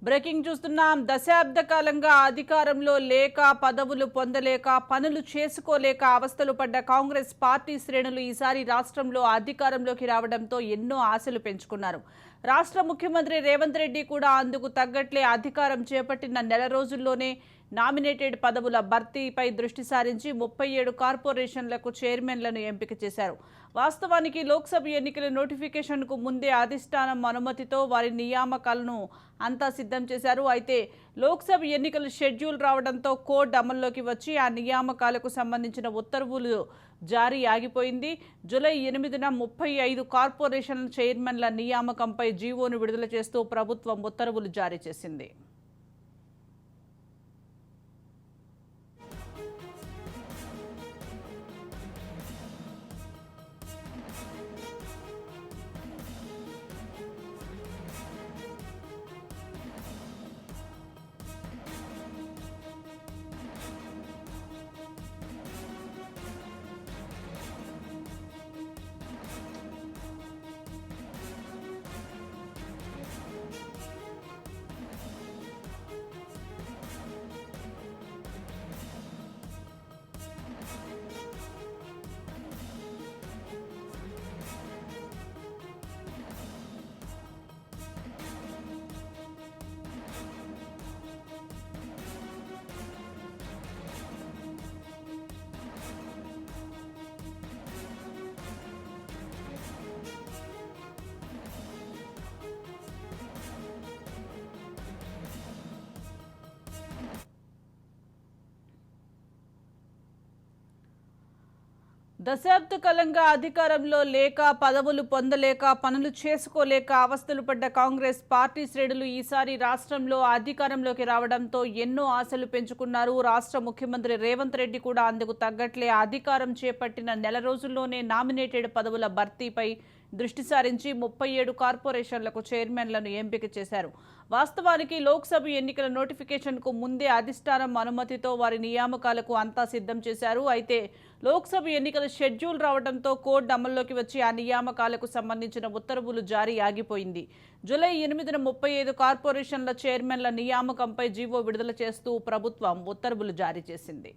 Breaking చూస్తున్నాం. దశాబ్ద కాలంగా అధికారంలో లేక, పదవులు పొందలేక, పనులు చేసుకోలేక అవస్థలు పడ్డ కాంగ్రెస్ పార్టీ శ్రేణులు ఈసారి రాష్ట్రంలో అధికారంలోకి రావడంతో ఎన్నో ఆశలు పెంచుకున్నారు. రాష్ట్ర ముఖ్యమంత్రి రేవంత్ రెడ్డి కూడా అందుకు తగ్గట్లే అధికారం చేపట్టిన నెల రోజుల్లోనే నామినేటెడ్ పదవుల భర్తీపై దృష్టి సారించి 37 కార్పొరేషన్లకు చైర్మన్లను ఎంపిక చేశారు. వాస్తవానికి లోక్సభ ఎన్నికల నోటిఫికేషన్కు ముందే అధిష్టానం అనుమతితో వారి నియామకాలను అంతా సిద్ధం చేశారు. అయితే లోక్సభ ఎన్నికల షెడ్యూల్ రావడంతో కోడ్ అమల్లోకి వచ్చి ఆ నియామకాలకు సంబంధించిన ఉత్తర్వులు జారీ ఆగిపోయింది. జూలై 8న 35 కార్పొరేషన్ల చైర్మన్ల నియామకంపై జీవోను విడుదల చేస్తూ ప్రభుత్వం ఉత్తర్వులు జారీ చేసింది. దశాబ్ద కాలంగా అధికారంలో లేక, పదవులు పొందలేక, పనులు చేసుకోలేక అవస్థలు పడ్డ కాంగ్రెస్ పార్టీ శ్రేణులు ఈసారి రాష్ట్రంలో అధికారంలోకి రావడంతో ఎన్నో ఆశలు పెంచుకున్నారు. రాష్ట్ర ముఖ్యమంత్రి రేవంత్ రెడ్డి కూడా అందుకు తగ్గట్లే అధికారం చేపట్టిన నెల రోజుల్లోనే నామినేటెడ్ పదవుల భర్తీపై దృష్టి సారించి 37 కార్పొరేషన్లకు చైర్మన్లను ఎంపిక చేశారు. వాస్తవానికి లోక్సభ ఎన్నికల నోటిఫికేషన్కు ముందే అధిష్టానం అనుమతితో వారి నియామకాలకు అంతా సిద్ధం చేశారు. అయితే లోక్సభ ఎన్నికల షెడ్యూల్ రావడంతో కోడ్ అమల్లోకి వచ్చి ఆ నియామకాలకు సంబంధించిన ఉత్తర్వులు జారీ ఆగిపోయింది. జూలై 8న 35 కార్పొరేషన్ల చైర్మన్ల నియామకంపై జీవో విడుదల చేస్తూ ప్రభుత్వం ఉత్తర్వులు జారీ చేసింది.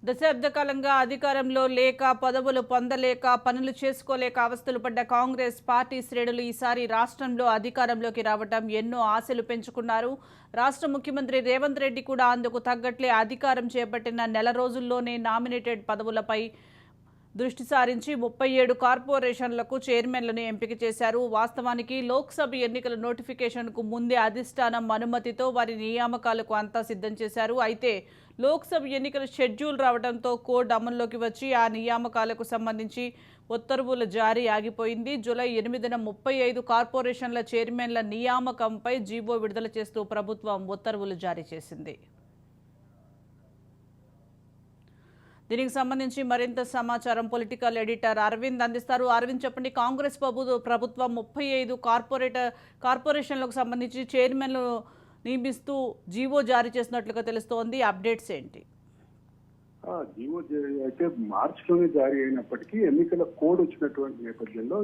దశాబ్ద కాలంగా అధికారంలో లేక, పదవులు పొందలేక, పనులు చేసుకోలేక అవస్థలు పడ్డ కాంగ్రెస్ పార్టీ శ్రేణులు ఈసారి రాష్ట్రంలో అధికారంలోకి రావడం ఎన్నో ఆశలు పెంచుకున్నారు. రాష్ట్ర ముఖ్యమంత్రి రేవంత్ రెడ్డి కూడా అందుకు తగ్గట్లే అధికారం చేపట్టిన నెల రోజుల్లోనే నామినేటెడ్ పదవులపై దృష్టి సారించి 37 కార్పొరేషన్లకు చైర్మన్లను ఎంపిక చేశారు. వాస్తవానికి లోక్సభ ఎన్నికల నోటిఫికేషన్కు ముందే అధిష్టానం అనుమతితో వారి నియామకాలకు అంతా సిద్ధం చేశారు. అయితే లోక్సభ ఎన్నికల షెడ్యూల్ రావడంతో కోడ్ అమల్లోకి వచ్చి ఆ నియామకాలకు సంబంధించి ఉత్తర్వుల జారీ ఆగిపోయింది. జూలై 8న 35 కార్పొరేషన్ల చైర్మన్ల నియామకంపై జీవో విడుదల చేస్తూ ప్రభుత్వం ఉత్తర్వులు జారీ చేసింది. దీనికి సంబంధించి మరింత సమాచారం పొలిటికల్ ఎడిటర్ అరవింద్ అందిస్తారు. అరవింద్, చెప్పండి, కాంగ్రెస్ ప్రభుత్వం 35 కార్పొరేషన్లకు సంబంధించి చైర్మన్లు నియమిస్తూ జీవో జారీ చేసినట్లుగా తెలుస్తోంది. అప్డేట్స్ ఏంటి? జీవో అయితే మార్చిలోనే జారీ అయినప్పటికీ ఎన్నికల కోడ్ వచ్చినటువంటి నేపథ్యంలో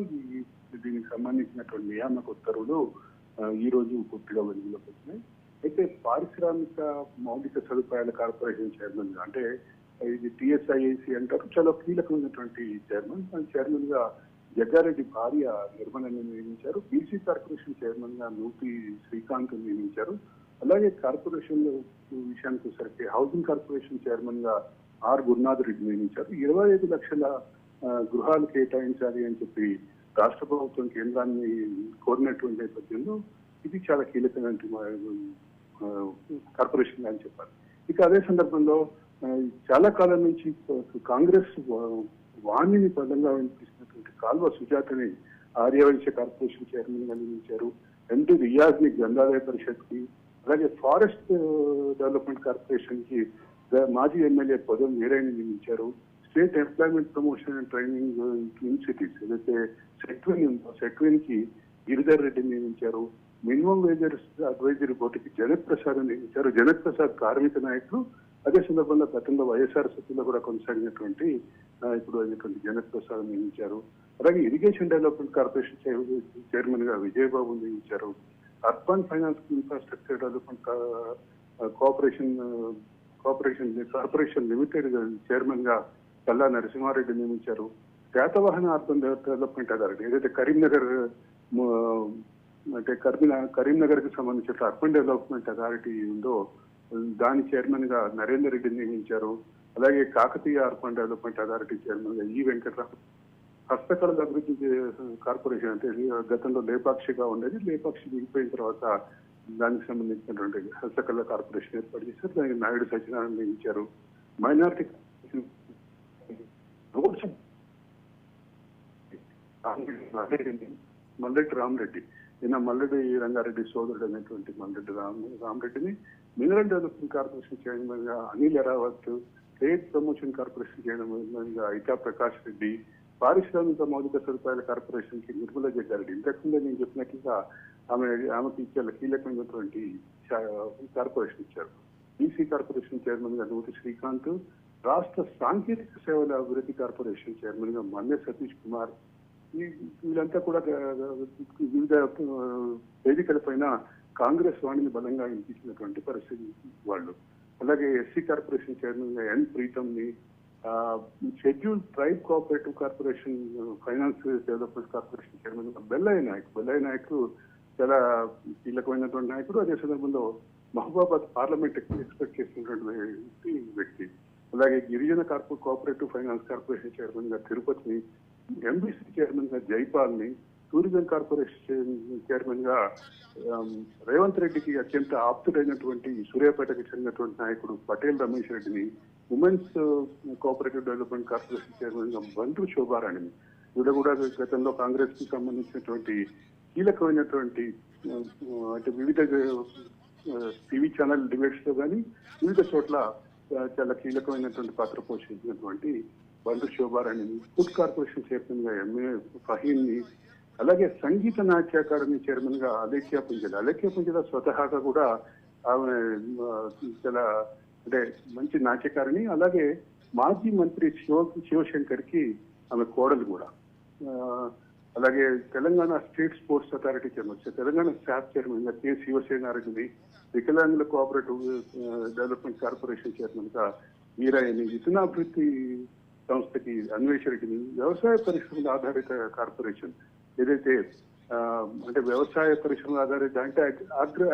దీనికి సంబంధించినటువంటి నియామక ఉత్తర్వులు ఈ రోజు పూర్తిగా వెలుగులోకి వచ్చినాయి. అయితే పారిశ్రామిక మౌలిక సదుపాయాల కార్పొరేషన్ చైర్మన్ అంటే ఇది టిఎస్ఐఏసి అంటారు, చాలా కీలకమైనటువంటి చైర్మన్ గా జగ్గారెడ్డి భార్య నిర్మలని నియమించారు. బీసీ కార్పొరేషన్ చైర్మన్ గా నూతి శ్రీకాంత్ నియమించారు. అలాగే కార్పొరేషన్ విషయానికి వచ్చేసరికి హౌసింగ్ కార్పొరేషన్ చైర్మన్ గా ఆర్ గురునాథ్ రెడ్డి నియమించారు. 25 లక్షల గృహాలు కేటాయించాలి అని చెప్పి రాష్ట్ర ప్రభుత్వం కేంద్రాన్ని కోరినటువంటి నేపథ్యంలో ఇది చాలా కీలకమైన కార్పొరేషన్ అని చెప్పాలి. ఇక అదే సందర్భంలో చాలా కాలం నుంచి కాంగ్రెస్ వాణిని పదంగా వినిపిస్తున్నటువంటి కాల్వ సుజాతని ఆర్యవైశ్య కార్పొరేషన్ చైర్మన్ గా నియమించారు. ఎండి రియాజ్ ని గ్రంథాలయ పరిషత్ కి, అలాగే ఫారెస్ట్ డెవలప్మెంట్ కార్పొరేషన్ కి మాజీ ఎమ్మెల్యే పదవి వీరైని నియమించారు. State employment promotion and training institutes ఏదైతే సెట్విన్ ఉందో సెట్విన్ కి గిరిధర్ రెడ్డి నియమించారు. మినిమం వేజెస్ అడ్వైజరీ బోర్డుకి జనక్ ప్రసాద్ నియమించారు. జనక్ ప్రసాద్ కార్మిక నాయకులు. అదే సందర్భంగా గతంలో వైఎస్ఆర్సీపీలో కూడా కొనసాగినటువంటి ఇప్పుడు అయినటువంటి జనక్ ప్రసాద్ నియమించారు. అలాగే ఇరిగేషన్ డెవలప్మెంట్ కార్పొరేషన్ చైర్మన్ గా విజయబాబు నియమించారు. Urban finance infrastructure development corporation limited chairman గా కల్లా నరసింహారెడ్డి నియమించారు. శాతవాహన అర్బన్ డెవలప్మెంట్ అథారిటీ ఏదైతే కరీంనగర్ కి సంబంధించిన అర్బన్ డెవలప్మెంట్ అథారిటీ ఉందో దాని చైర్మన్ గా నరేందర్ రెడ్డిని నియమించారు. అలాగే Kakatiya urban development authority chairman గా ఈ వెంకట్రావు. హస్తకళల అభివృద్ధి కార్పొరేషన్ అంటే గతంలో లేపాక్షిగా ఉండేది, లేపాక్షి దిగిపోయిన తర్వాత దానికి సంబంధించినటువంటి హస్తకళ కార్పొరేషన్ ఏర్పాటు చేశారు. దానికి నాయుడు సత్యనారాయణ నియమించారు. మైనారిటీ మల్లెడ్డి రామరెడ్డి, ఈయన మల్లెడ్డి రంగారెడ్డి సోదరుడు అనేటువంటి మల్లెడ్డి రామరెడ్డిని మినరల్ డెవలప్మెంట్ కార్పొరేషన్ చైర్మన్ గా Anil Aravath, trade promotion corporation chairman గా ఐటా ప్రకాష్ రెడ్డి, పారిశ్రామిక మౌలిక సదుపాయాల కార్పొరేషన్ కి నిర్మల జగ్గారెడ్డి. ఇంతకుముందే నేను చెప్పినట్లుగా ఆమెకి ఇచ్చే కీలకమైనటువంటి కార్పొరేషన్ ఇచ్చారు. బీసీ కార్పొరేషన్ చైర్మన్ గా నూతి శ్రీకాంత్, రాష్ట్ర సాంకేతిక సేవల అభివృద్ధి కార్పొరేషన్ చైర్మన్ గా మన్నె సతీష్ కుమార్. వీళ్ళంతా కూడా వివిధ వేదికలపైన కాంగ్రెస్ వాణిని బలంగా వినిపించినటువంటి పరిస్థితి వాళ్ళు. అలాగే ఎస్సీ కార్పొరేషన్ చైర్మన్ గా ఎన్ ప్రీతం ని, schedule tribe cooperative corporation finance development corporation chairman గా బెల్లయ్య నాయక్ చాలా కీలకమైనటువంటి నాయకుడు. అదే సందర్భంలో మహబూబాబాద్ పార్లమెంట్ ఎక్స్పెక్ట్ చేసినటువంటి వ్యక్తి. అలాగే గిరిజన కోఆపరేటివ్ ఫైనాన్స్ కార్పొరేషన్ చైర్మన్ గా తిరుపతిని, ఎంబీసీ చైర్మన్ గా జైపాల్ ని, టూరిజం కార్పొరేషన్ చైర్మన్ గా రేవంత్ రెడ్డికి అత్యంత ఆప్తుడైనటువంటి సూర్యాపేటకి చెందినటువంటి నాయకుడు పటేల్ రమేష్ రెడ్డిని, women's cooperative development corporation chairman గా బంటు శోభారాణిని. వీళ్ళు కూడా గతంలో కాంగ్రెస్ కి సంబంధించినటువంటి కీలకమైనటువంటి అంటే వివిధ టీవీ ఛానల్ డిబేట్స్ లో కానీ వివిధ చోట్ల చాలా కీలకమైనటువంటి పాత్ర పోషించినటువంటి బంటు శోభారాణిని, ఫుడ్ కార్పొరేషన్ చైర్మన్ గా ఎంఏ ఫహీన్ ని, అలాగే సంగీత నాట్య అకాడమీ చైర్మన్ గా అలేఖ్య పుంజల స్వతహాగా కూడా ఆమె చాలా అంటే మంచి నాట్యకారిణి. అలాగే మాజీ మంత్రి శివశంకర్ కి ఆమె కోడలు కూడా. అలాగే Telangana state sports authority chairman, Telangana staff chairman గా కె శివసేనారెడ్డిని, వికలాంగుల కోఆపరేటివ్ డెవలప్మెంట్ కార్పొరేషన్ చైర్మన్ గా వీరాయని, విత్తనాభివృద్ధి సంస్థకి అన్వేష్ రెడ్డిని, వ్యవసాయ పరిశ్రమల ఆధారిత కార్పొరేషన్ ఏదైతే అంటే వ్యవసాయ పరిశ్రమల ఆధారిత అంటే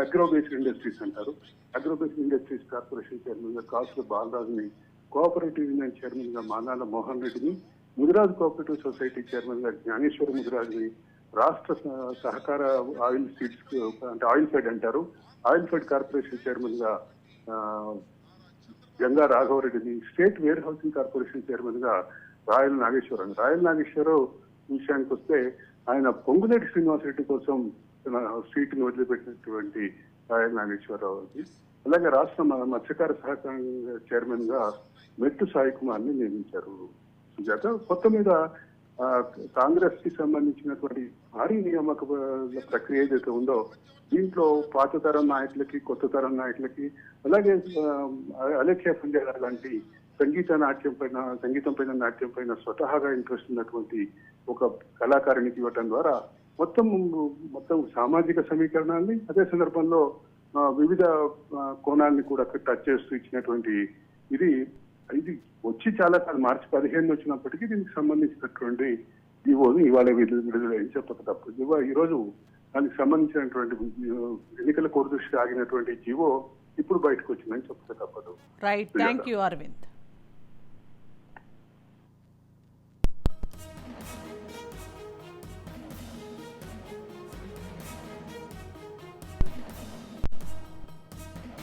అగ్రో బేస్డ్ ఇండస్ట్రీస్ అంటారు, agro based industries corporation chairman గా కాసుల బాలరాజుని, కోఆపరేటివ్ యూనియన్ చైర్మన్ గా మానాల మోహన్ రెడ్డిని, ముదిరాజ్ కోఆపరేటివ్ సొసైటీ చైర్మన్ గా జ్ఞానేశ్వర ముదిరాజుని, రాష్ట్ర సహకార ఆయిల్ సీడ్స్ అంటే ఆయిల్ ఫెడ్ అంటారు, ఆయిల్ ఫెడ్ కార్పొరేషన్ చైర్మన్ గా గంగా రాఘవరెడ్డిని, state warehousing corporation chairman గా రాయల్ నాగేశ్వరరావు విషయానికి వస్తే ఆయన పొంగులేటి శ్రీనివాసరెడ్డి కోసం తన సీటును వదిలిపెట్టినటువంటి రాయల్ నాగేశ్వరరావుకి. అలాగే రాష్ట్ర మత్స్యకార సహకార చైర్మన్ గా మెట్టు సాయి కుమార్ ని నియమించారు. సుజాత కొత్త మీద కాంగ్రెస్ కి సంబంధించినటువంటి భారీ నియామక ప్రక్రియ ఏదైతే ఉందో దీంట్లో పాత తరం నాయకులకి, కొత్త తరం నాయకులకి, అలాగే అలేఖ్య పుంజల లాంటి సంగీతం పైన నాట్యం పైన స్వతహాగా ఇంట్రెస్ట్ ఉన్నటువంటి ఒక కళాకారునికి ఇవ్వటం ద్వారా మొత్తం సామాజిక సమీకరణాన్ని అదే సందర్భంలో వివిధ కోణాలని కూడా టచ్ చేస్తూ ఇచ్చినటువంటి ఇది వచ్చి చాలా కాలం మార్చి 15 వచ్చినప్పటికీ దీనికి సంబంధించినటువంటి జీవోను ఇవాళ విడుదలని చెప్పక తప్పదు. ఈరోజు దానికి సంబంధించినటువంటి ఎన్నికల కోడ్ దృష్టి ఆగినటువంటి జీవో ఇప్పుడు బయటకు వచ్చిందని చెప్పక తప్పదు. Right, thank you Arvind.